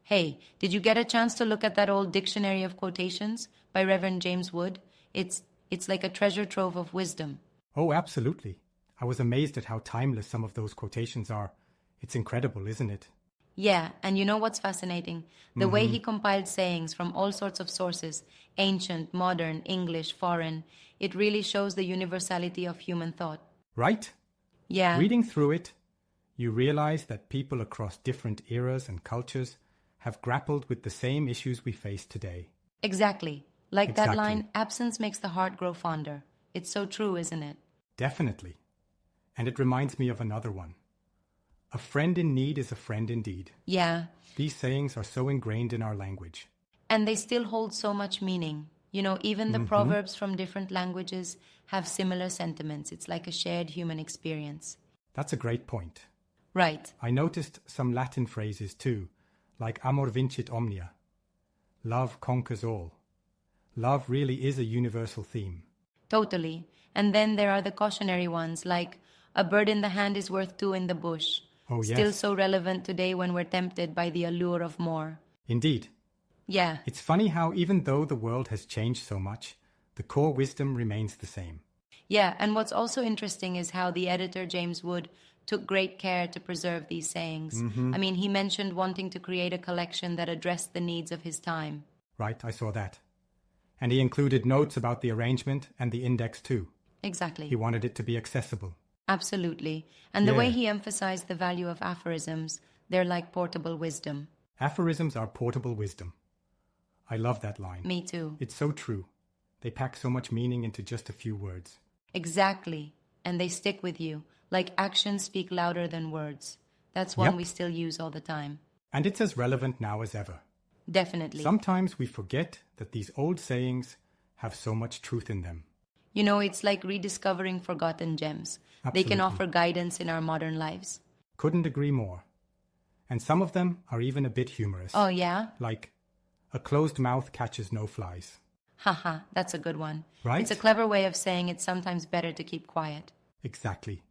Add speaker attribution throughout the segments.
Speaker 1: Hey, did you get a chance to look at that old Dictionary of Quotations by Reverend James Wood? It's like a treasure trove of wisdom.
Speaker 2: Oh, absolutely. I was amazed at how timeless some of those quotations are. It's incredible, isn't it?
Speaker 1: Yeah, and you know what's fascinating? The way he compiled sayings from all sorts of sources, ancient, modern, English, foreign, it really shows the universality of human thought.
Speaker 2: Right?
Speaker 1: Yeah,
Speaker 2: Reading through it, you realize that people across different eras and cultures have grappled with the same issues we face today.
Speaker 1: exactly. Like that
Speaker 2: Exactly.
Speaker 1: line, absence makes the heart grow fonder. It's so true, isn't it?
Speaker 2: Definitely. And it reminds me of another one. A friend in need is a friend indeed.
Speaker 1: Yeah,
Speaker 2: These sayings are so ingrained in our language.
Speaker 1: and they still hold so much meaning. You know, even the proverbs from different languages have similar sentiments. It's like a shared human experience.
Speaker 2: That's a great point.
Speaker 1: Right.
Speaker 2: I noticed some Latin phrases too, like amor vincit omnia. Love conquers all. Love really is a universal theme.
Speaker 1: Totally. And then there are the cautionary ones like a bird in the hand is worth two in the bush.
Speaker 2: Oh,
Speaker 1: Still
Speaker 2: yes.
Speaker 1: so relevant today when we're tempted by the allure of more.
Speaker 2: Indeed.
Speaker 1: Yeah,
Speaker 2: It's funny how even though the world has changed so much, the core wisdom remains the same.
Speaker 1: yeah. And what's also interesting is how the editor, James Wood, took great care to preserve these sayings. I mean, he mentioned wanting to create a collection that addressed the needs of his time.
Speaker 2: Right, I saw that. And he included notes about the arrangement and the index too.
Speaker 1: Exactly.
Speaker 2: He wanted it to be accessible.
Speaker 1: Absolutely. And the way
Speaker 2: Yeah.
Speaker 1: he emphasized the value of aphorisms, they're like portable wisdom.
Speaker 2: Aphorisms are portable wisdom. I love that line.
Speaker 1: Me too.
Speaker 2: It's so true. They pack so much meaning into just a few words.
Speaker 1: Exactly. And they stick with you, like actions speak louder than words. That's one
Speaker 2: Yep.
Speaker 1: we still use all the time.
Speaker 2: And it's as relevant now as ever.
Speaker 1: Definitely.
Speaker 2: Sometimes we forget that these old sayings have so much truth in them.
Speaker 1: You know, it's like rediscovering forgotten gems. They can
Speaker 2: Absolutely.
Speaker 1: offer guidance in our modern lives.
Speaker 2: Couldn't agree more. And some of them are even a bit humorous.
Speaker 1: Oh, yeah?
Speaker 2: Like, a closed mouth catches no flies.
Speaker 1: Haha, that's a good one.
Speaker 2: Right?
Speaker 1: It's a clever way of saying it's sometimes better to keep quiet.
Speaker 2: Exactly.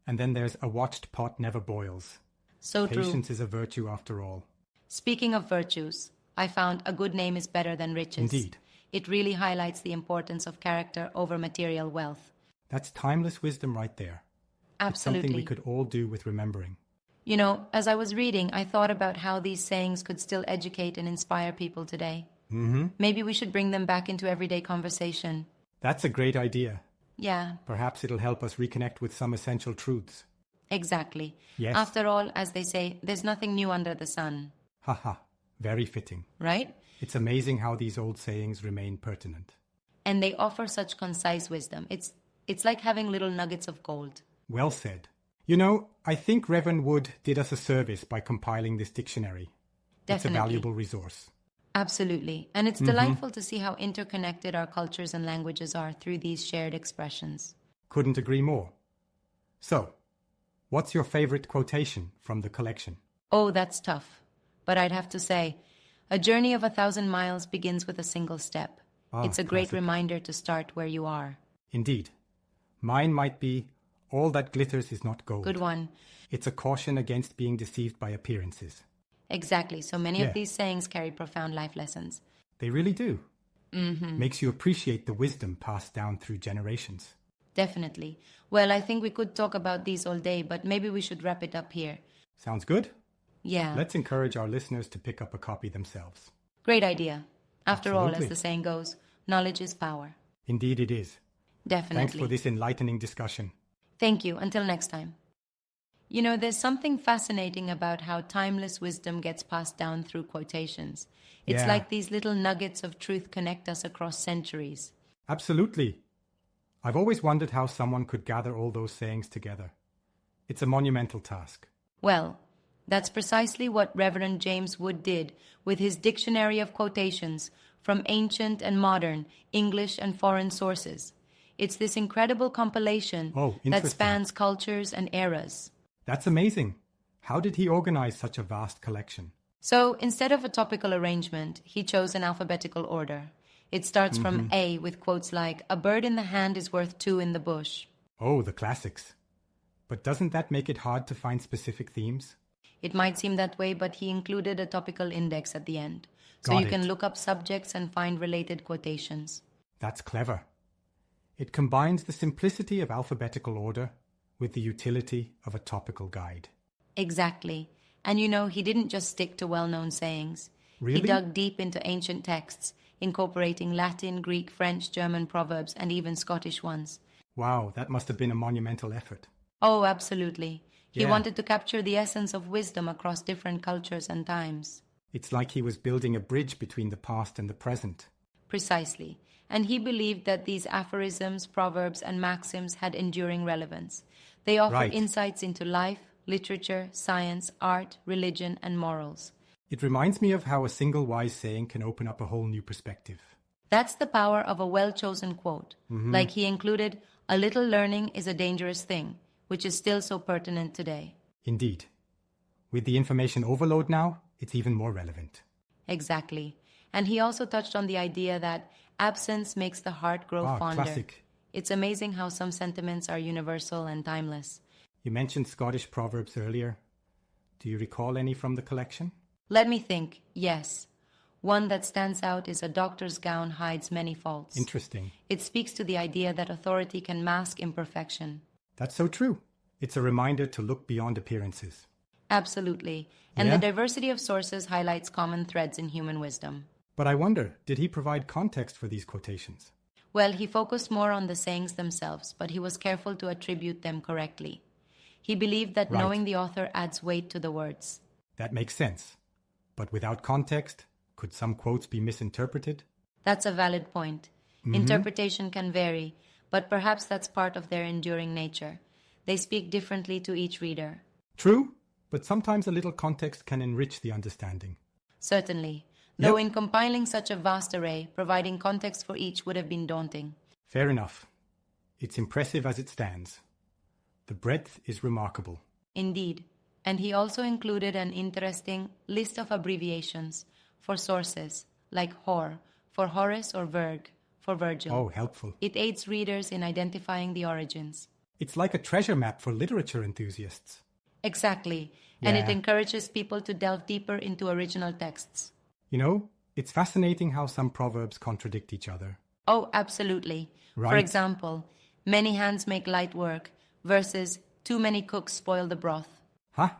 Speaker 2: And then there's a watched pot never boils.
Speaker 1: So true.
Speaker 2: Patience is a virtue after all.
Speaker 1: Speaking of virtues, I found a good name is better than riches.
Speaker 2: Indeed.
Speaker 1: It really highlights the importance of character over material wealth.
Speaker 2: That's timeless wisdom right there. It's something
Speaker 1: Absolutely.
Speaker 2: we could all do with remembering.
Speaker 1: You know, as I was reading, I thought about how these sayings could still educate and inspire people today. Maybe we should bring them back into everyday conversation.
Speaker 2: That's a great idea.
Speaker 1: Yeah,
Speaker 2: Perhaps it'll help us reconnect with some essential truths.
Speaker 1: exactly.
Speaker 2: Yes.
Speaker 1: After all, as they say, there's nothing new under the sun,
Speaker 2: Haha, very fitting.
Speaker 1: right?
Speaker 2: It's amazing how these old sayings remain pertinent.
Speaker 1: And they offer such concise wisdom. It's like having little nuggets of gold.
Speaker 2: Well said. You know, I think Reverend Wood did us a service by compiling this dictionary. It's a
Speaker 1: Definitely.
Speaker 2: valuable resource.
Speaker 1: Absolutely. And it's delightful to see how interconnected our cultures and languages are through these shared expressions.
Speaker 2: Couldn't agree more. So, what's your favorite quotation from the collection?
Speaker 1: Oh, that's tough. But I'd have to say, a journey of 1,000 miles begins with a single step. It's a great
Speaker 2: classic.
Speaker 1: reminder to start where you are.
Speaker 2: Indeed. Mine might be, all that glitters is not gold.
Speaker 1: Good one.
Speaker 2: It's a caution against being deceived by appearances.
Speaker 1: Exactly. So many
Speaker 2: Yeah.
Speaker 1: of these sayings carry profound life lessons.
Speaker 2: They really do. Makes you appreciate the wisdom passed down through generations.
Speaker 1: Definitely. Well, I think we could talk about these all day, but maybe we should wrap it up here.
Speaker 2: Sounds good?
Speaker 1: Yeah.
Speaker 2: Let's encourage our listeners to pick up a copy themselves.
Speaker 1: Great idea. After all, as
Speaker 2: Absolutely.
Speaker 1: the saying goes, knowledge is power.
Speaker 2: Indeed it is.
Speaker 1: Definitely.
Speaker 2: Thanks for this enlightening discussion.
Speaker 1: Thank you. Until next time. You know, there's something fascinating about how timeless wisdom gets passed down through quotations. It's
Speaker 2: Yeah.
Speaker 1: like these little nuggets of truth connect us across centuries.
Speaker 2: Absolutely. I've always wondered how someone could gather all those sayings together. It's a monumental task.
Speaker 1: Well, that's precisely what Reverend James Wood did with his Dictionary of Quotations from ancient and modern, English and foreign sources. It's this incredible compilation
Speaker 2: Oh,
Speaker 1: that
Speaker 2: interesting.
Speaker 1: spans cultures and eras.
Speaker 2: That's amazing. How did he organize such a vast collection?
Speaker 1: So instead of a topical arrangement, he chose an alphabetical order. It starts from A with quotes like, "A bird in the hand is worth two in the bush."
Speaker 2: Oh, the classics. But doesn't that make it hard to find specific themes?
Speaker 1: It might seem that way, but he included a topical index at the end. So
Speaker 2: Got
Speaker 1: you can
Speaker 2: it.
Speaker 1: look up subjects and find related quotations.
Speaker 2: That's clever. It combines the simplicity of alphabetical order with the utility of a topical guide.
Speaker 1: Exactly. And he didn't just stick to well-known sayings.
Speaker 2: Really?
Speaker 1: He dug deep into ancient texts, incorporating Latin, Greek, French, German proverbs, and even Scottish ones.
Speaker 2: Wow, that must have been a monumental effort.
Speaker 1: Oh, absolutely. He
Speaker 2: Yeah.
Speaker 1: wanted to capture the essence of wisdom across different cultures and times.
Speaker 2: It's like he was building a bridge between the past and the present.
Speaker 1: Precisely. And he believed that these aphorisms, proverbs, and maxims had enduring relevance. They offer
Speaker 2: Right.
Speaker 1: insights into life, literature, science, art, religion, and morals.
Speaker 2: It reminds me of how a single wise saying can open up a whole new perspective.
Speaker 1: That's the power of a well-chosen quote. Like he included, "A little learning is a dangerous thing," which is still so pertinent today.
Speaker 2: Indeed. With the information overload now, it's even more relevant.
Speaker 1: Exactly. And he also touched on the idea that absence makes the heart grow fonder.
Speaker 2: Classic.
Speaker 1: It's amazing how some sentiments are universal and timeless.
Speaker 2: You mentioned Scottish proverbs earlier. Do you recall any from the collection?
Speaker 1: Let me think. Yes. One that stands out is "A doctor's gown hides many faults."
Speaker 2: Interesting.
Speaker 1: It speaks to the idea that authority can mask imperfection.
Speaker 2: That's so true. It's a reminder to look beyond appearances.
Speaker 1: Absolutely. And
Speaker 2: Yeah.
Speaker 1: the diversity of sources highlights common threads in human wisdom.
Speaker 2: But I wonder, did he provide context for these quotations?
Speaker 1: Well, he focused more on the sayings themselves, but he was careful to attribute them correctly. He believed that
Speaker 2: Right.
Speaker 1: knowing the author adds weight to the words.
Speaker 2: That makes sense. But without context, could some quotes be misinterpreted?
Speaker 1: That's a valid point. Interpretation can vary, but perhaps that's part of their enduring nature. They speak differently to each reader.
Speaker 2: True, but sometimes a little context can enrich the understanding.
Speaker 1: Certainly.
Speaker 2: Yep.
Speaker 1: Though in compiling such a vast array, providing context for each would have been daunting.
Speaker 2: Fair enough. It's impressive as it stands. The breadth is remarkable.
Speaker 1: Indeed. And he also included an interesting list of abbreviations for sources, like Hor, for Horace, or Virg, for Virgil.
Speaker 2: Oh, helpful.
Speaker 1: It aids readers in identifying the origins.
Speaker 2: It's like a treasure map for literature enthusiasts.
Speaker 1: Exactly. And it
Speaker 2: Yeah.
Speaker 1: encourages people to delve deeper into original texts.
Speaker 2: You know, it's fascinating how some proverbs contradict each other.
Speaker 1: Oh, absolutely. For
Speaker 2: Right.
Speaker 1: example, "Many hands make light work" versus "Too many cooks spoil the broth."
Speaker 2: Huh?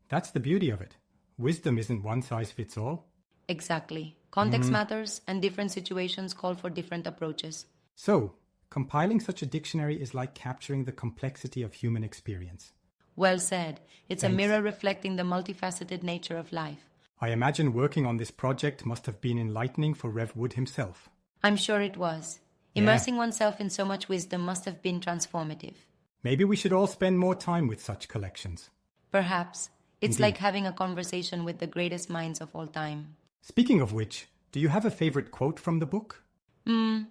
Speaker 2: That's the beauty of it. Wisdom isn't one size fits all.
Speaker 1: Exactly. Context matters, and different situations call for different approaches.
Speaker 2: So, compiling such a dictionary is like capturing the complexity of human experience.
Speaker 1: Well said. It's
Speaker 2: Thanks.
Speaker 1: a mirror reflecting the multifaceted nature of life.
Speaker 2: I imagine working on this project must have been enlightening for Rev Wood himself.
Speaker 1: I'm sure it was.
Speaker 2: Yeah.
Speaker 1: Immersing oneself in so much wisdom must have been transformative.
Speaker 2: Maybe we should all spend more time with such collections.
Speaker 1: Perhaps. It's
Speaker 2: Indeed.
Speaker 1: like having a conversation with the greatest minds of all time.
Speaker 2: Speaking of which, do you have a favorite quote from the book?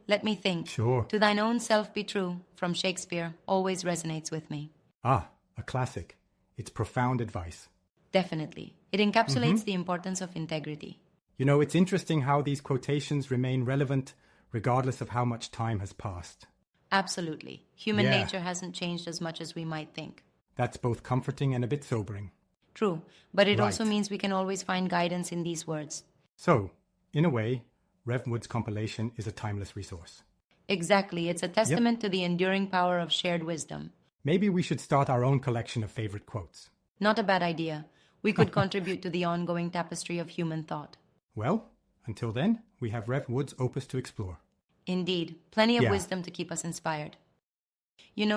Speaker 1: Let me think.
Speaker 2: Sure.
Speaker 1: "To thine own self be true" from Shakespeare always resonates with me.
Speaker 2: Ah, a classic. It's profound advice.
Speaker 1: Definitely. It encapsulates the importance of integrity.
Speaker 2: You know, it's interesting how these quotations remain relevant regardless of how much time has passed.
Speaker 1: Absolutely. Human
Speaker 2: Yeah.
Speaker 1: nature hasn't changed as much as we might think.
Speaker 2: That's both comforting and a bit sobering.
Speaker 1: True, but it
Speaker 2: Right.
Speaker 1: also means we can always find guidance in these words.
Speaker 2: So, in a way, Rev Wood's compilation is a timeless resource.
Speaker 1: Exactly. It's a testament to the enduring power of shared wisdom.
Speaker 2: Maybe we should start our own collection of favorite quotes.
Speaker 1: Not a bad idea. We could contribute to the ongoing tapestry of human thought.
Speaker 2: Well, until then, we have Rev Wood's opus to explore.
Speaker 1: Indeed. Plenty of
Speaker 2: Yeah.
Speaker 1: wisdom to keep us inspired.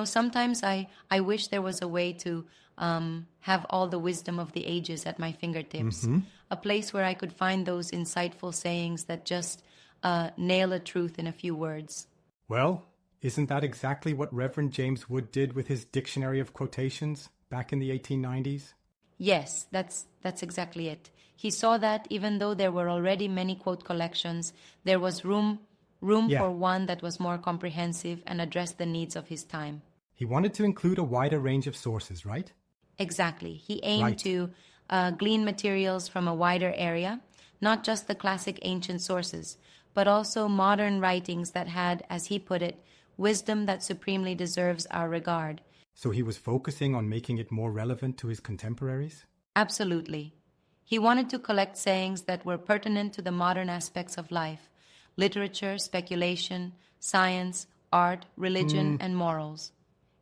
Speaker 1: Sometimes I wish there was a way to have all the wisdom of the ages at my fingertips. A place where I could find those insightful sayings that just nail a truth in a few words.
Speaker 2: Well, isn't that exactly what Reverend James Wood did with his Dictionary of Quotations back in the 1890s?
Speaker 1: Yes, that's exactly it. He saw that even though there were already many quote collections, there was room
Speaker 2: Yeah.
Speaker 1: for one that was more comprehensive and addressed the needs of his time.
Speaker 2: He wanted to include a wider range of sources, right?
Speaker 1: Exactly. He aimed
Speaker 2: Right.
Speaker 1: to glean materials from a wider area, not just the classic ancient sources, but also modern writings that had, as he put it, wisdom that supremely deserves our regard.
Speaker 2: So he was focusing on making it more relevant to his contemporaries?
Speaker 1: Absolutely. He wanted to collect sayings that were pertinent to the modern aspects of life: literature, speculation, science, art, religion, and morals,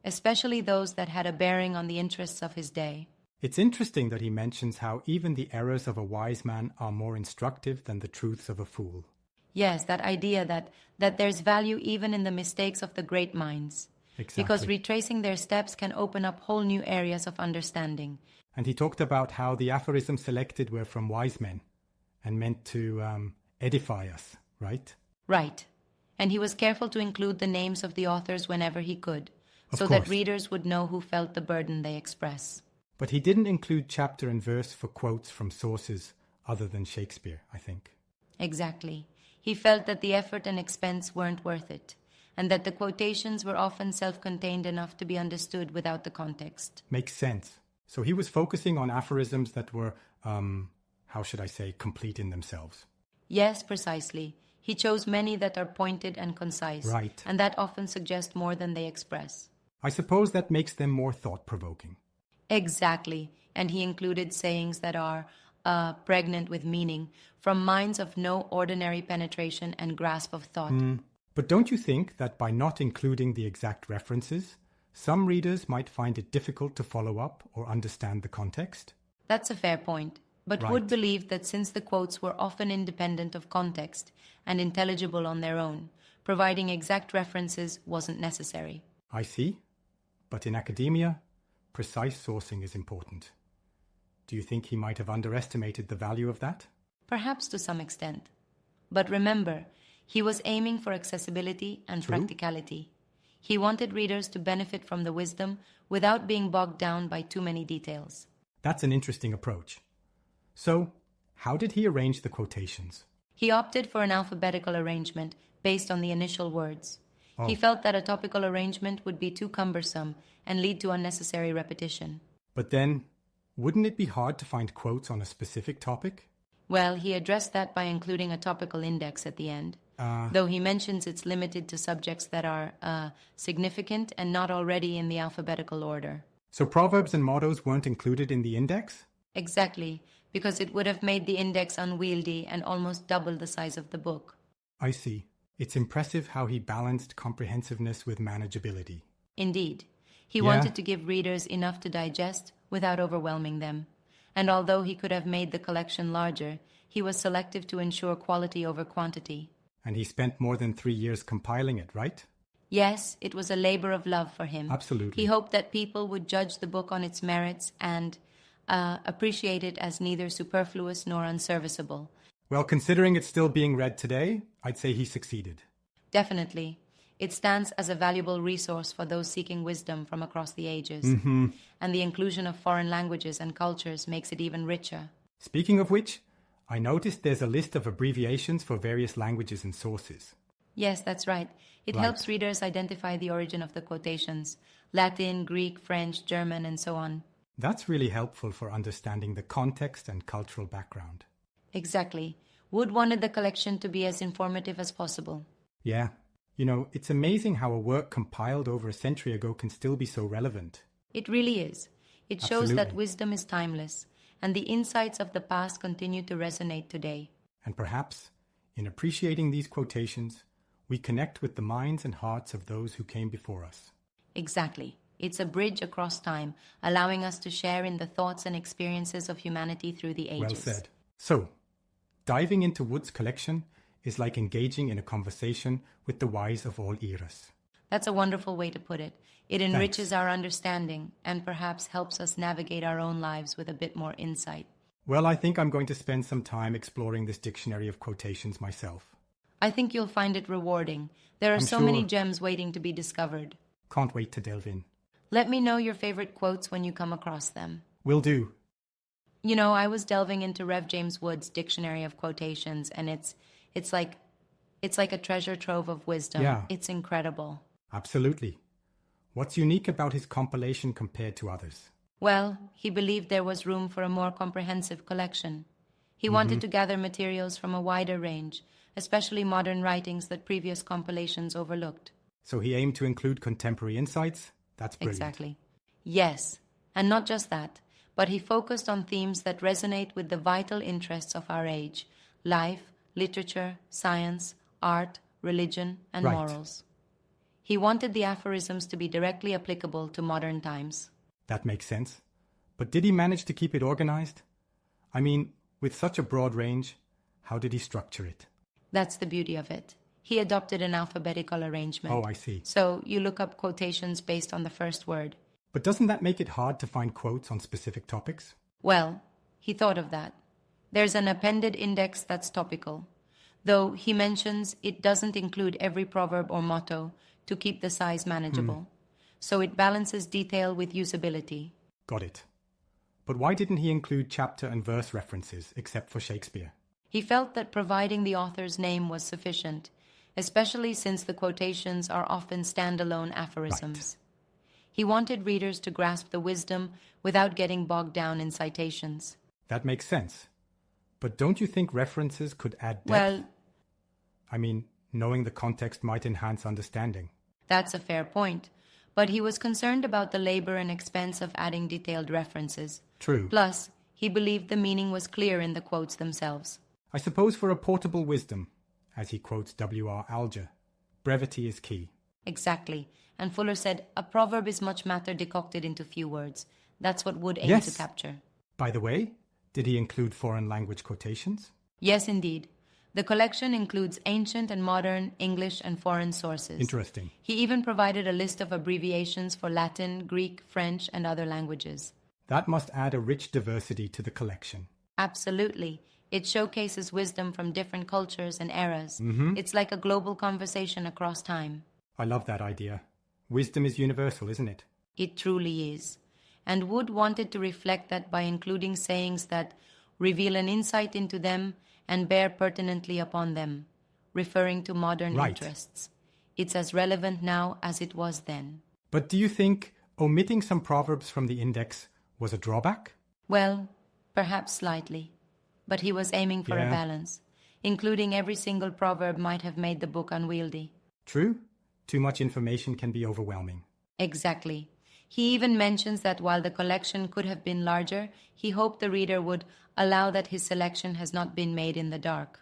Speaker 1: especially those that had a bearing on the interests of his day.
Speaker 2: It's interesting that he mentions how even the errors of a wise man are more instructive than the truths of a fool.
Speaker 1: Yes, that idea that there's value even in the mistakes of the great minds.
Speaker 2: Exactly.
Speaker 1: Because retracing their steps can open up whole new areas of understanding.
Speaker 2: And he talked about how the aphorisms selected were from wise men and meant to edify us, right?
Speaker 1: Right. And he was careful to include the names of the authors whenever he could, so
Speaker 2: Of
Speaker 1: that
Speaker 2: course.
Speaker 1: readers would know who felt the burden they express.
Speaker 2: But he didn't include chapter and verse for quotes from sources other than Shakespeare, I think.
Speaker 1: Exactly. He felt that the effort and expense weren't worth it, and that the quotations were often self-contained enough to be understood without the context.
Speaker 2: Makes sense. So he was focusing on aphorisms that were, complete in themselves.
Speaker 1: Yes, precisely. He chose many that are pointed and concise,
Speaker 2: Right.
Speaker 1: and that often suggest more than they express.
Speaker 2: I suppose that makes them more thought-provoking.
Speaker 1: Exactly. And he included sayings that are pregnant with meaning, from minds of no ordinary penetration and grasp of thought.
Speaker 2: But don't you think that by not including the exact references, some readers might find it difficult to follow up or understand the context?
Speaker 1: That's a fair point. But
Speaker 2: Right.
Speaker 1: Wood believed that since the quotes were often independent of context and intelligible on their own, providing exact references wasn't necessary.
Speaker 2: I see. But in academia, precise sourcing is important. Do you think he might have underestimated the value of that?
Speaker 1: Perhaps to some extent. But remember, he was aiming for accessibility and
Speaker 2: True.
Speaker 1: practicality. He wanted readers to benefit from the wisdom without being bogged down by too many details.
Speaker 2: That's an interesting approach. So, how did he arrange the quotations?
Speaker 1: He opted for an alphabetical arrangement based on the initial words. He felt that a topical arrangement would be too cumbersome and lead to unnecessary repetition.
Speaker 2: But then, wouldn't it be hard to find quotes on a specific topic?
Speaker 1: Well, he addressed that by including a topical index at the end, though he mentions it's limited to subjects that are significant and not already in the alphabetical order.
Speaker 2: So proverbs and mottos weren't included in the index?
Speaker 1: Exactly, because it would have made the index unwieldy and almost double the size of the book.
Speaker 2: I see. It's impressive how he balanced comprehensiveness with manageability.
Speaker 1: Indeed, he
Speaker 2: Yeah.
Speaker 1: wanted to give readers enough to digest without overwhelming them. And although he could have made the collection larger, he was selective to ensure quality over quantity.
Speaker 2: And he spent more than 3 years compiling it, right?
Speaker 1: Yes, it was a labor of love for him.
Speaker 2: Absolutely.
Speaker 1: He hoped that people would judge the book on its merits and appreciate it as neither superfluous nor unserviceable.
Speaker 2: Well, considering it's still being read today, I'd say he succeeded.
Speaker 1: Definitely. It stands as a valuable resource for those seeking wisdom from across the ages. And the inclusion of foreign languages and cultures makes it even richer.
Speaker 2: Speaking of which, I noticed there's a list of abbreviations for various languages and sources.
Speaker 1: Yes, that's right. It
Speaker 2: Right.
Speaker 1: helps readers identify the origin of the quotations: Latin, Greek, French, German, and so on.
Speaker 2: That's really helpful for understanding the context and cultural background.
Speaker 1: Exactly. Wood wanted the collection to be as informative as possible.
Speaker 2: Yeah. You know, it's amazing how a work compiled over a century ago can still be so relevant.
Speaker 1: It really is. It shows that
Speaker 2: Absolutely.
Speaker 1: wisdom is timeless, and the insights of the past continue to resonate today.
Speaker 2: And perhaps, in appreciating these quotations, we connect with the minds and hearts of those who came before us.
Speaker 1: Exactly. It's a bridge across time, allowing us to share in the thoughts and experiences of humanity through the ages.
Speaker 2: Well said. So, diving into Wood's collection is like engaging in a conversation with the wise of all eras.
Speaker 1: That's a wonderful way to put it. It enriches our understanding and perhaps helps us navigate our own lives with a bit more insight.
Speaker 2: Well, I think I'm going to spend some time exploring this dictionary of quotations myself.
Speaker 1: I think you'll find it rewarding. There are
Speaker 2: I'm
Speaker 1: so many
Speaker 2: sure.
Speaker 1: gems waiting to be discovered.
Speaker 2: Can't wait to delve in.
Speaker 1: Let me know your favorite quotes when you come across them.
Speaker 2: Will do.
Speaker 1: You know, I was delving into Rev. James Wood's Dictionary of Quotations, and it's like a treasure trove of wisdom.
Speaker 2: Yeah.
Speaker 1: It's incredible.
Speaker 2: Absolutely. What's unique about his compilation compared to others?
Speaker 1: Well, he believed there was room for a more comprehensive collection. He wanted to gather materials from a wider range, especially modern writings that previous compilations overlooked.
Speaker 2: So he aimed to include contemporary insights? That's brilliant.
Speaker 1: Exactly. Yes, and not just that, but he focused on themes that resonate with the vital interests of our age: life, literature, science, art, religion, and
Speaker 2: Right.
Speaker 1: morals. He wanted the aphorisms to be directly applicable to modern times.
Speaker 2: That makes sense. But did he manage to keep it organized? I mean, with such a broad range, how did he structure it?
Speaker 1: That's the beauty of it. He adopted an alphabetical arrangement.
Speaker 2: Oh, I see.
Speaker 1: So you look up quotations based on the first word.
Speaker 2: But doesn't that make it hard to find quotes on specific topics?
Speaker 1: Well, he thought of that. There's an appended index that's topical, though he mentions it doesn't include every proverb or motto to keep the size manageable. So it balances detail with usability.
Speaker 2: Got it. But why didn't he include chapter and verse references, except for Shakespeare?
Speaker 1: He felt that providing the author's name was sufficient, especially since the quotations are often standalone aphorisms. He wanted readers to grasp the wisdom without getting bogged down in citations.
Speaker 2: That makes sense. But don't you think references could add depth?
Speaker 1: Well,
Speaker 2: I mean, knowing the context might enhance understanding.
Speaker 1: that's a fair point, but he was concerned about the labor and expense of adding detailed references.
Speaker 2: True.
Speaker 1: Plus, he believed the meaning was clear in the quotes themselves.
Speaker 2: I suppose for a portable wisdom, as he quotes W.R. Alger, brevity is key.
Speaker 1: Exactly. And Fuller said, a proverb is much matter decocted into few words. That's what Wood aimed
Speaker 2: Yes.
Speaker 1: to capture.
Speaker 2: By the way, did he include foreign language quotations?
Speaker 1: Yes, indeed. The collection includes ancient and modern English and foreign sources.
Speaker 2: Interesting.
Speaker 1: He even provided a list of abbreviations for Latin, Greek, French, and other languages.
Speaker 2: That must add a rich diversity to the collection.
Speaker 1: Absolutely. It showcases wisdom from different cultures and eras. It's like a global conversation across time.
Speaker 2: I love that idea. Wisdom is universal, isn't it?
Speaker 1: It truly is. And Wood wanted to reflect that by including sayings that reveal an insight into them and bear pertinently upon them, referring to modern
Speaker 2: Right.
Speaker 1: interests. It's as relevant now as it was then.
Speaker 2: But do you think omitting some proverbs from the index was a drawback?
Speaker 1: Well, perhaps slightly. But he was aiming for a
Speaker 2: Yeah.
Speaker 1: balance. Including every single proverb might have made the book unwieldy.
Speaker 2: True. Too much information can be overwhelming.
Speaker 1: Exactly. He even mentions that while the collection could have been larger, he hoped the reader would allow that his selection has not been made in the dark.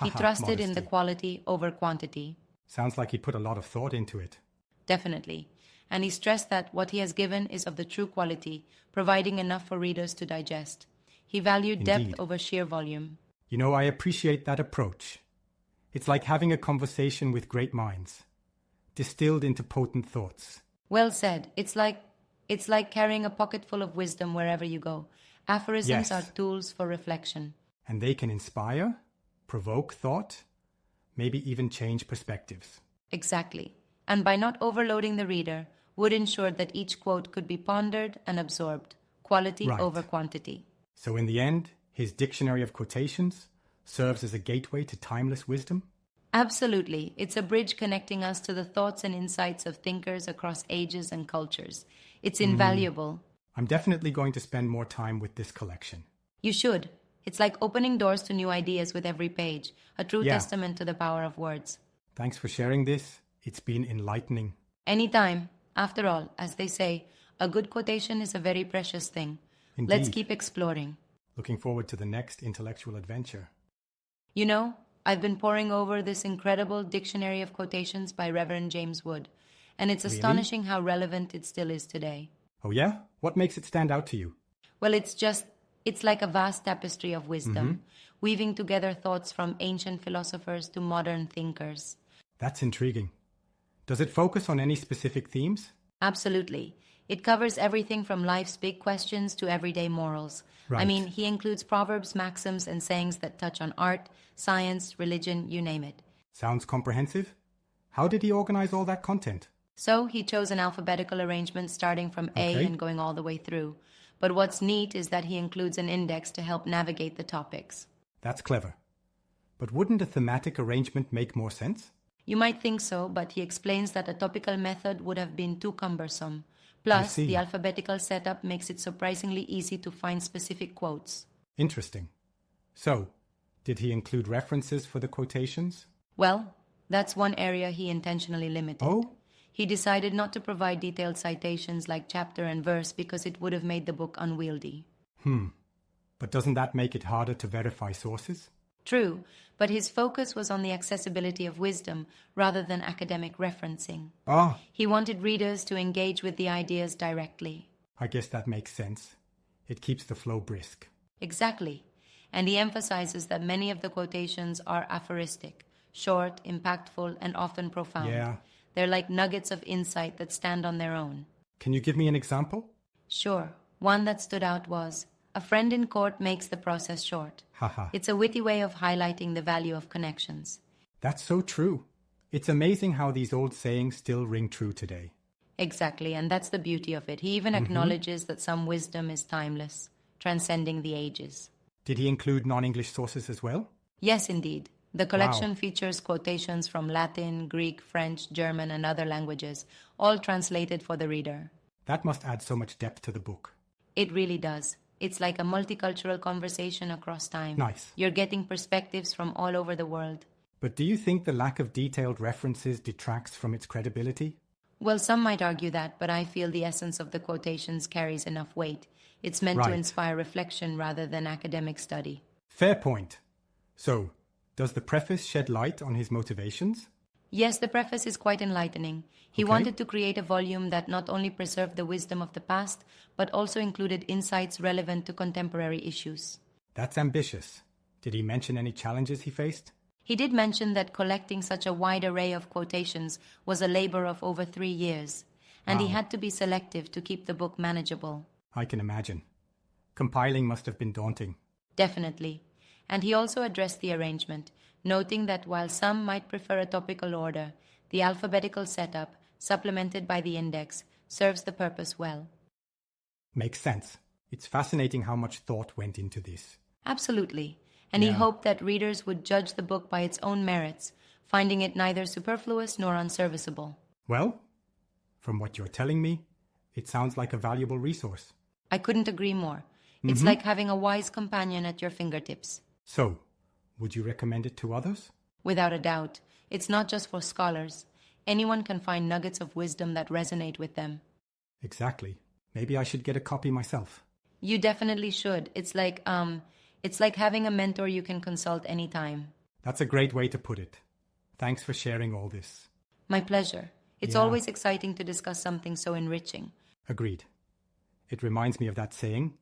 Speaker 1: He
Speaker 2: Haha,
Speaker 1: trusted in the
Speaker 2: modesty.
Speaker 1: quality over quantity.
Speaker 2: Sounds like he put a lot of thought into it.
Speaker 1: Definitely. And he stressed that what he has given is of the true quality, providing enough for readers to digest. He valued
Speaker 2: Indeed.
Speaker 1: depth over sheer volume.
Speaker 2: You know, I appreciate that approach. It's like having a conversation with great minds, distilled into potent thoughts.
Speaker 1: Well said. It's like carrying a pocket full of wisdom wherever you go. Aphorisms
Speaker 2: Yes.
Speaker 1: are tools for reflection.
Speaker 2: And they can inspire, provoke thought, maybe even change perspectives.
Speaker 1: Exactly. And by not overloading the reader, Wood ensured that each quote could be pondered and absorbed, quality
Speaker 2: Right.
Speaker 1: over quantity.
Speaker 2: So in the end, his dictionary of quotations serves as a gateway to timeless wisdom?
Speaker 1: Absolutely. It's a bridge connecting us to the thoughts and insights of thinkers across ages and cultures. It's invaluable.
Speaker 2: I'm definitely going to spend more time with this collection.
Speaker 1: You should. It's like opening doors to new ideas with every page, a true
Speaker 2: Yeah.
Speaker 1: testament to the power of words.
Speaker 2: Thanks for sharing this. It's been enlightening.
Speaker 1: Anytime. After all, as they say, a good quotation is a very precious thing.
Speaker 2: Indeed.
Speaker 1: Let's keep exploring.
Speaker 2: Looking forward to the next intellectual adventure.
Speaker 1: You know, I've been poring over this incredible dictionary of quotations by Reverend James Wood, and it's
Speaker 2: Really?
Speaker 1: astonishing how relevant it still is today.
Speaker 2: Oh yeah? What makes it stand out to you?
Speaker 1: Well, it's like a vast tapestry of wisdom, weaving together thoughts from ancient philosophers to modern thinkers.
Speaker 2: That's intriguing. Does it focus on any specific themes?
Speaker 1: Absolutely. It covers everything from life's big questions to everyday morals. I
Speaker 2: Right.
Speaker 1: mean, he includes proverbs, maxims, and sayings that touch on art, science, religion, you name it.
Speaker 2: Sounds comprehensive. How did he organize all that content?
Speaker 1: So he chose an alphabetical arrangement starting from A
Speaker 2: Okay.
Speaker 1: and going all the way through. But what's neat is that he includes an index to help navigate the topics.
Speaker 2: That's clever. But wouldn't a thematic arrangement make more sense?
Speaker 1: You might think so, but he explains that a topical method would have been too cumbersome. Plus,
Speaker 2: see.
Speaker 1: the alphabetical setup makes it surprisingly easy to find specific quotes.
Speaker 2: Interesting. So, did he include references for the quotations?
Speaker 1: Well, that's one area he intentionally limited.
Speaker 2: Oh?
Speaker 1: He decided not to provide detailed citations like chapter and verse because it would have made the book unwieldy.
Speaker 2: But doesn't that make it harder to verify sources?
Speaker 1: True, but his focus was on the accessibility of wisdom rather than academic referencing.
Speaker 2: Ah,
Speaker 1: He wanted readers to engage with the ideas directly.
Speaker 2: I guess that makes sense. It keeps the flow brisk.
Speaker 1: Exactly. And he emphasizes that many of the quotations are aphoristic, short, impactful, and often profound.
Speaker 2: Yeah.
Speaker 1: They're like nuggets of insight that stand on their own.
Speaker 2: Can you give me an example?
Speaker 1: Sure. One that stood out was, "A friend in court makes the process short."
Speaker 2: Haha.
Speaker 1: It's a witty way of highlighting the value of connections.
Speaker 2: That's so true. It's amazing how these old sayings still ring true today.
Speaker 1: Exactly, and that's the beauty of it. He even acknowledges that some wisdom is timeless, transcending the ages.
Speaker 2: Did he include non-English sources as well?
Speaker 1: Yes, indeed. The collection
Speaker 2: Wow.
Speaker 1: features quotations from Latin, Greek, French, German, and other languages, all translated for the reader.
Speaker 2: That must add so much depth to the book.
Speaker 1: It really does. It's like a multicultural conversation across time.
Speaker 2: Nice.
Speaker 1: You're getting perspectives from all over the world.
Speaker 2: But do you think the lack of detailed references detracts from its credibility?
Speaker 1: Well, some might argue that, but I feel the essence of the quotations carries enough weight. It's meant to
Speaker 2: Right.
Speaker 1: inspire reflection rather than academic study.
Speaker 2: Fair point. So, does the preface shed light on his motivations?
Speaker 1: Yes, the preface is quite enlightening. He
Speaker 2: Okay.
Speaker 1: wanted to create a volume that not only preserved the wisdom of the past, but also included insights relevant to contemporary issues.
Speaker 2: That's ambitious. Did he mention any challenges he faced?
Speaker 1: He did mention that collecting such a wide array of quotations was a labor of over 3 years, and he
Speaker 2: Wow.
Speaker 1: had to be selective to keep the book manageable.
Speaker 2: I can imagine. Compiling must have been daunting.
Speaker 1: Definitely. And he also addressed the arrangement, noting that while some might prefer a topical order, the alphabetical setup, supplemented by the index, serves the purpose well.
Speaker 2: Makes sense. It's fascinating how much thought went into this.
Speaker 1: Absolutely. And he
Speaker 2: Yeah.
Speaker 1: hoped that readers would judge the book by its own merits, finding it neither superfluous nor unserviceable.
Speaker 2: Well, from what you're telling me, it sounds like a valuable resource.
Speaker 1: I couldn't agree more. It's like having a wise companion at your fingertips.
Speaker 2: So, would you recommend it to others?
Speaker 1: Without a doubt, it's not just for scholars. Anyone can find nuggets of wisdom that resonate with them.
Speaker 2: Exactly. Maybe I should get a copy myself.
Speaker 1: You definitely should. It's like having a mentor you can consult anytime.
Speaker 2: That's a great way to put it. Thanks for sharing all this.
Speaker 1: My pleasure. It's
Speaker 2: Yeah.
Speaker 1: always exciting to discuss something so enriching.
Speaker 2: Agreed. It reminds me of that saying,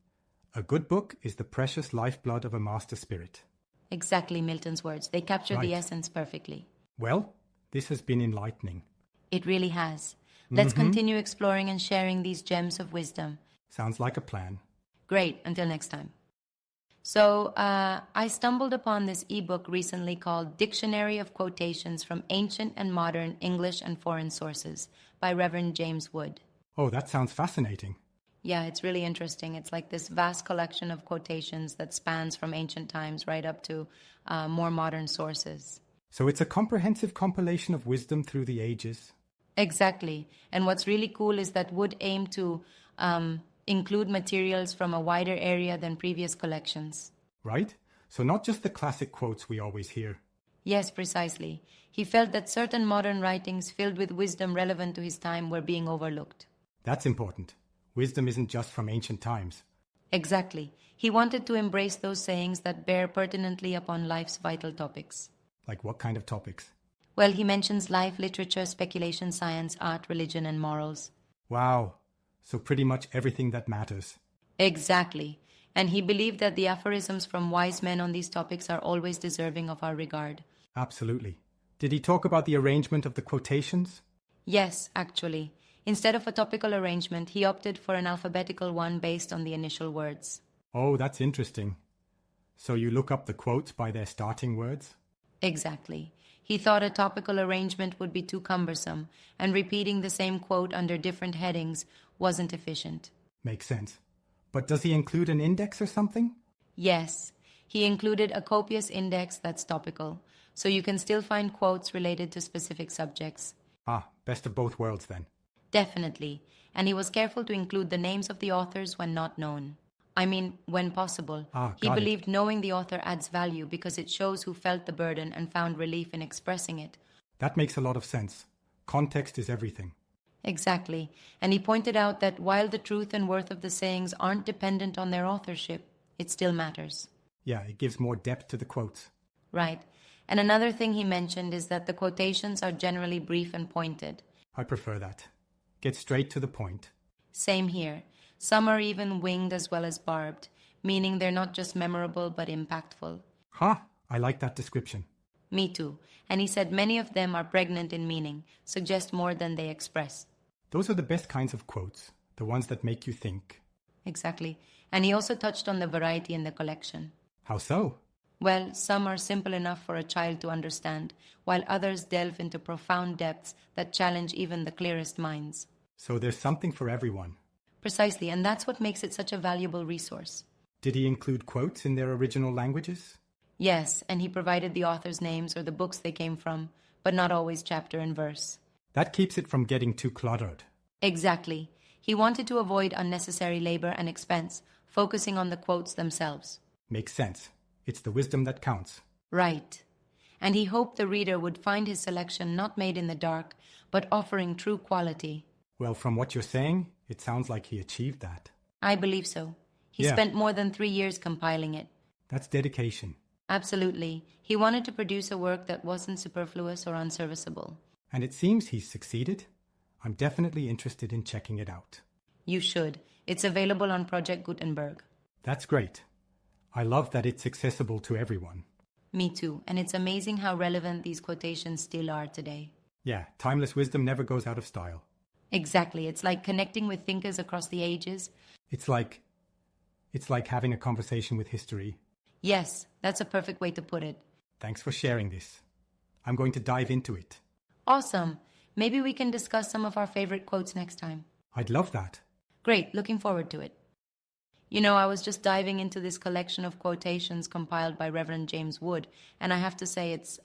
Speaker 2: a good book is the precious lifeblood of a master spirit.
Speaker 1: Exactly Milton's words. They capture the
Speaker 2: Right.
Speaker 1: essence perfectly.
Speaker 2: Well, this has been enlightening.
Speaker 1: It really has. Let's continue exploring and sharing these gems of wisdom.
Speaker 2: Sounds like a plan.
Speaker 1: Great. Until next time. So, I stumbled upon this ebook recently called Dictionary of Quotations from Ancient and Modern English and Foreign Sources by Reverend James Wood.
Speaker 2: Oh, that sounds fascinating.
Speaker 1: Yeah, it's really interesting. It's like this vast collection of quotations that spans from ancient times right up to more modern sources.
Speaker 2: So it's a comprehensive compilation of wisdom through the ages.
Speaker 1: Exactly. And what's really cool is that Wood aimed to include materials from a wider area than previous collections.
Speaker 2: Right? So not just the classic quotes we always hear.
Speaker 1: Yes, precisely. He felt that certain modern writings filled with wisdom relevant to his time were being overlooked.
Speaker 2: That's important. Wisdom isn't just from ancient times.
Speaker 1: Exactly. He wanted to embrace those sayings that bear pertinently upon life's vital topics.
Speaker 2: Like what kind of topics?
Speaker 1: Well, he mentions life, literature, speculation, science, art, religion, and morals.
Speaker 2: Wow. So pretty much everything that matters.
Speaker 1: Exactly. And he believed that the aphorisms from wise men on these topics are always deserving of our regard.
Speaker 2: Absolutely. Did he talk about the arrangement of the quotations?
Speaker 1: Yes, actually. Instead of a topical arrangement, he opted for an alphabetical one based on the initial words.
Speaker 2: Oh, that's interesting. So you look up the quotes by their starting words?
Speaker 1: Exactly. He thought a topical arrangement would be too cumbersome, and repeating the same quote under different headings wasn't efficient.
Speaker 2: Makes sense. But does he include an index or something?
Speaker 1: Yes, he included a copious index that's topical, so you can still find quotes related to specific subjects.
Speaker 2: Ah, best of both worlds then.
Speaker 1: Definitely, and he was careful to include the names of the authors when not known. I mean, when possible. He
Speaker 2: Got it.
Speaker 1: believed knowing the author adds value because it shows who felt the burden and found relief in expressing it.
Speaker 2: That makes a lot of sense. Context is everything.
Speaker 1: Exactly. And he pointed out that while the truth and worth of the sayings aren't dependent on their authorship, it still matters.
Speaker 2: Yeah, it gives more depth to the quotes.
Speaker 1: Right. And another thing he mentioned is that the quotations are generally brief and pointed.
Speaker 2: I prefer that. Get straight to the point.
Speaker 1: Same here. Some are even winged as well as barbed, meaning they're not just memorable but impactful.
Speaker 2: I like that description.
Speaker 1: Me too. And he said many of them are pregnant in meaning, suggest more than they express.
Speaker 2: Those are the best kinds of quotes, the ones that make you think.
Speaker 1: Exactly. And he also touched on the variety in the collection.
Speaker 2: How so?
Speaker 1: Well, some are simple enough for a child to understand, while others delve into profound depths that challenge even the clearest minds.
Speaker 2: So there's something for everyone.
Speaker 1: Precisely, and that's what makes it such a valuable resource.
Speaker 2: Did he include quotes in their original languages?
Speaker 1: Yes, and he provided the authors' names or the books they came from, but not always chapter and verse.
Speaker 2: That keeps it from getting too cluttered.
Speaker 1: Exactly. He wanted to avoid unnecessary labor and expense, focusing on the quotes themselves.
Speaker 2: Makes sense. It's the wisdom that counts.
Speaker 1: Right. And he hoped the reader would find his selection not made in the dark, but offering true quality.
Speaker 2: Well, from what you're saying, it sounds like he achieved that.
Speaker 1: I believe so. He spent more than 3 years compiling it.
Speaker 2: That's dedication.
Speaker 1: Absolutely. He wanted to produce a work that wasn't superfluous or unserviceable.
Speaker 2: And it seems he's succeeded. I'm definitely interested in checking it out.
Speaker 1: You should. It's available on Project Gutenberg.
Speaker 2: That's great. I love that it's accessible to everyone.
Speaker 1: Me too. And it's amazing how relevant these quotations still are today.
Speaker 2: Yeah, timeless wisdom never goes out of style.
Speaker 1: Exactly. It's like connecting with thinkers across the ages.
Speaker 2: It's like having a conversation with history.
Speaker 1: Yes, that's a perfect way to put it.
Speaker 2: Thanks for sharing this. I'm going to dive into it.
Speaker 1: Awesome. Maybe we can discuss some of our favorite quotes next time.
Speaker 2: I'd love that.
Speaker 1: Great. Looking forward to it. You know, I was just diving into this collection of quotations compiled by Reverend James Wood, and I have to say it's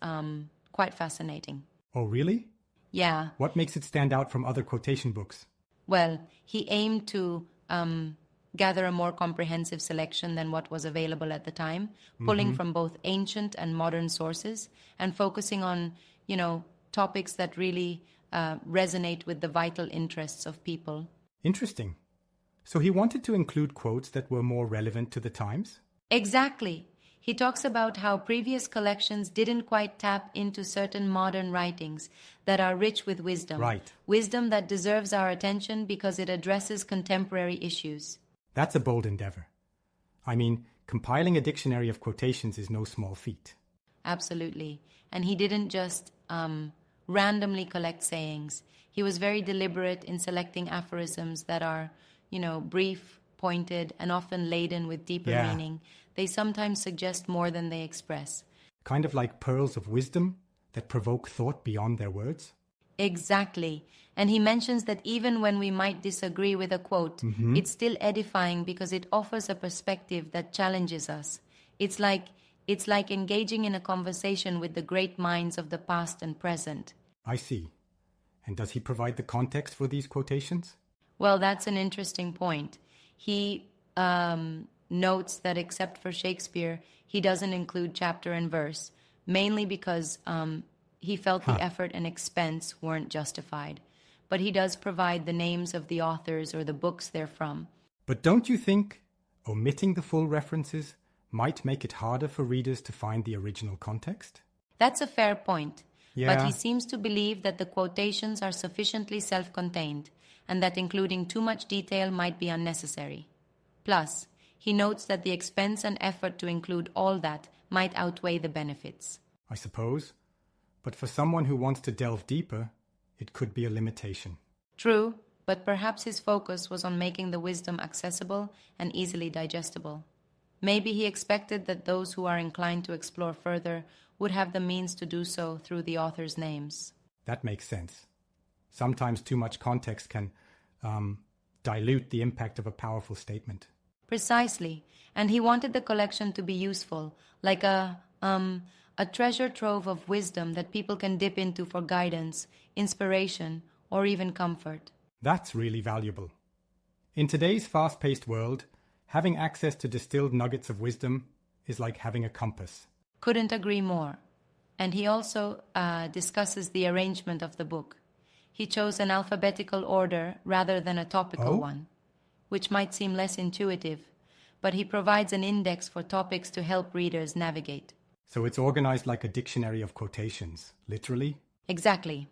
Speaker 1: quite fascinating.
Speaker 2: Oh, really?
Speaker 1: Yeah.
Speaker 2: What makes it stand out from other quotation books?
Speaker 1: Well, he aimed to gather a more comprehensive selection than what was available at the time, pulling from both ancient and modern sources and focusing on, topics that really resonate with the vital interests of people.
Speaker 2: Interesting. So he wanted to include quotes that were more relevant to the times?
Speaker 1: Exactly. He talks about how previous collections didn't quite tap into certain modern writings that are rich with wisdom.
Speaker 2: Right.
Speaker 1: Wisdom that deserves our attention because it addresses contemporary issues.
Speaker 2: That's a bold endeavor. I mean, compiling a dictionary of quotations is no small feat.
Speaker 1: Absolutely. And he didn't just randomly collect sayings. He was very deliberate in selecting aphorisms that are, brief, pointed, and often laden with deeper meaning. They sometimes suggest more than they express.
Speaker 2: Kind of like pearls of wisdom that provoke thought beyond their words?
Speaker 1: Exactly. And he mentions that even when we might disagree with a quote, it's still edifying because it offers a perspective that challenges us. It's like engaging in a conversation with the great minds of the past and present.
Speaker 2: I see. And does he provide the context for these quotations?
Speaker 1: Well, that's an interesting point. He notes that except for Shakespeare, he doesn't include chapter and verse, mainly because he felt the effort and expense weren't justified. But he does provide the names of the authors or the books they're from.
Speaker 2: But don't you think omitting the full references might make it harder for readers to find the original context?
Speaker 1: That's a fair point.
Speaker 2: Yeah.
Speaker 1: But he seems to believe that the quotations are sufficiently self-contained and that including too much detail might be unnecessary. Plus, he notes that the expense and effort to include all that might outweigh the benefits.
Speaker 2: I suppose. But for someone who wants to delve deeper, it could be a limitation.
Speaker 1: True, but perhaps his focus was on making the wisdom accessible and easily digestible. Maybe he expected that those who are inclined to explore further would have the means to do so through the authors' names.
Speaker 2: That makes sense. Sometimes too much context can dilute the impact of a powerful statement.
Speaker 1: Precisely, and he wanted the collection to be useful, like a treasure trove of wisdom that people can dip into for guidance, inspiration, or even comfort.
Speaker 2: That's really valuable. In today's fast-paced world, having access to distilled nuggets of wisdom is like having a compass.
Speaker 1: Couldn't agree more. And he also discusses the arrangement of the book. He chose an alphabetical order rather than a topical one, which might seem less intuitive, but he provides an index for topics to help readers navigate.
Speaker 2: So it's organized like a dictionary of quotations, literally?
Speaker 1: Exactly.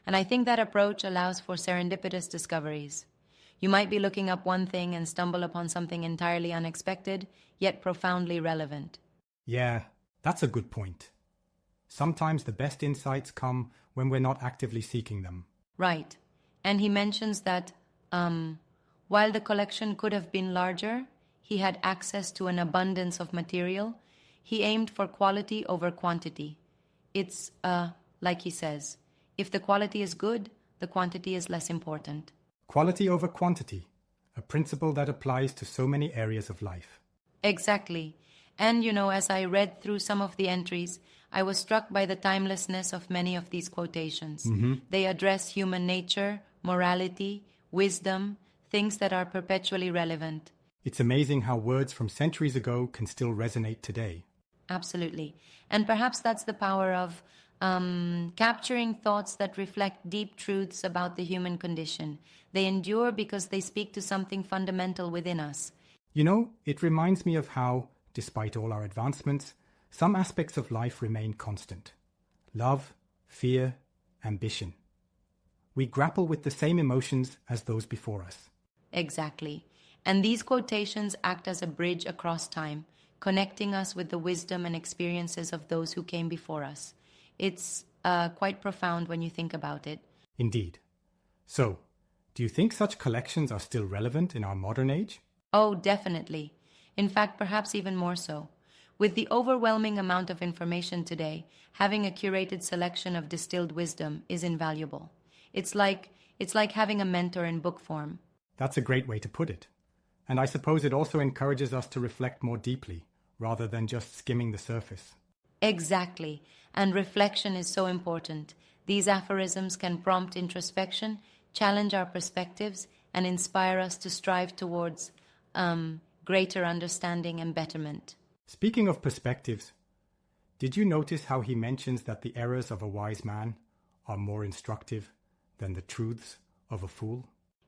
Speaker 1: And I think that approach allows for serendipitous discoveries. You might be looking up one thing and stumble upon something entirely unexpected, yet profoundly relevant.
Speaker 2: Yeah, that's a good point. Sometimes the best insights come when we're not actively seeking them.
Speaker 1: Right. And he mentions that while the collection could have been larger, he had access to an abundance of material. He aimed for quality over quantity. It's, like he says, if the quality is good, the quantity is less important.
Speaker 2: Quality over quantity, a principle that applies to so many areas of life.
Speaker 1: Exactly. And, as I read through some of the entries, I was struck by the timelessness of many of these quotations. They address human nature, morality, wisdom, things that are perpetually relevant.
Speaker 2: It's amazing how words from centuries ago can still resonate today.
Speaker 1: Absolutely. And perhaps that's the power of capturing thoughts that reflect deep truths about the human condition. They endure because they speak to something fundamental within us.
Speaker 2: It reminds me of how, despite all our advancements, some aspects of life remain constant. Love, fear, ambition. We grapple with the same emotions as those before us.
Speaker 1: Exactly. And these quotations act as a bridge across time, connecting us with the wisdom and experiences of those who came before us. It's quite profound when you think about it.
Speaker 2: Indeed. So, do you think such collections are still relevant in our modern age?
Speaker 1: Oh, definitely. In fact, perhaps even more so. With the overwhelming amount of information today, having a curated selection of distilled wisdom is invaluable. It's like having a mentor in book form.
Speaker 2: That's a great way to put it. And I suppose it also encourages us to reflect more deeply, rather than just skimming the surface.
Speaker 1: Exactly. And reflection is so important. These aphorisms can prompt introspection, challenge our perspectives, and inspire us to strive towards greater understanding and betterment.
Speaker 2: Speaking of perspectives, did you notice how he mentions that the errors of a wise man are more instructive than the truths of a fool?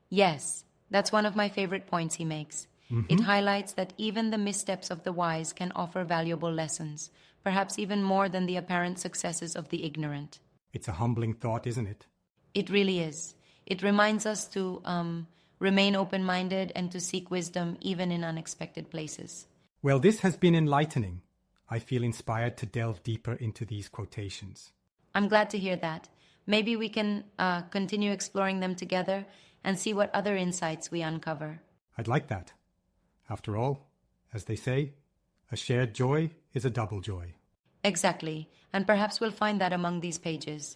Speaker 1: Yes, that's one of my favorite points he makes. It highlights that even the missteps of the wise can offer valuable lessons, perhaps even more than the apparent successes of the ignorant.
Speaker 2: It's a humbling thought, isn't it?
Speaker 1: It really is. It reminds us to remain open-minded and to seek wisdom even in unexpected places.
Speaker 2: Well, this has been enlightening. I feel inspired to delve deeper into these quotations.
Speaker 1: I'm glad to hear that. Maybe we can continue exploring them together and see what other insights we uncover.
Speaker 2: I'd like that. After all, as they say, a shared joy is a double joy.
Speaker 1: Exactly, and perhaps we'll find that among these pages.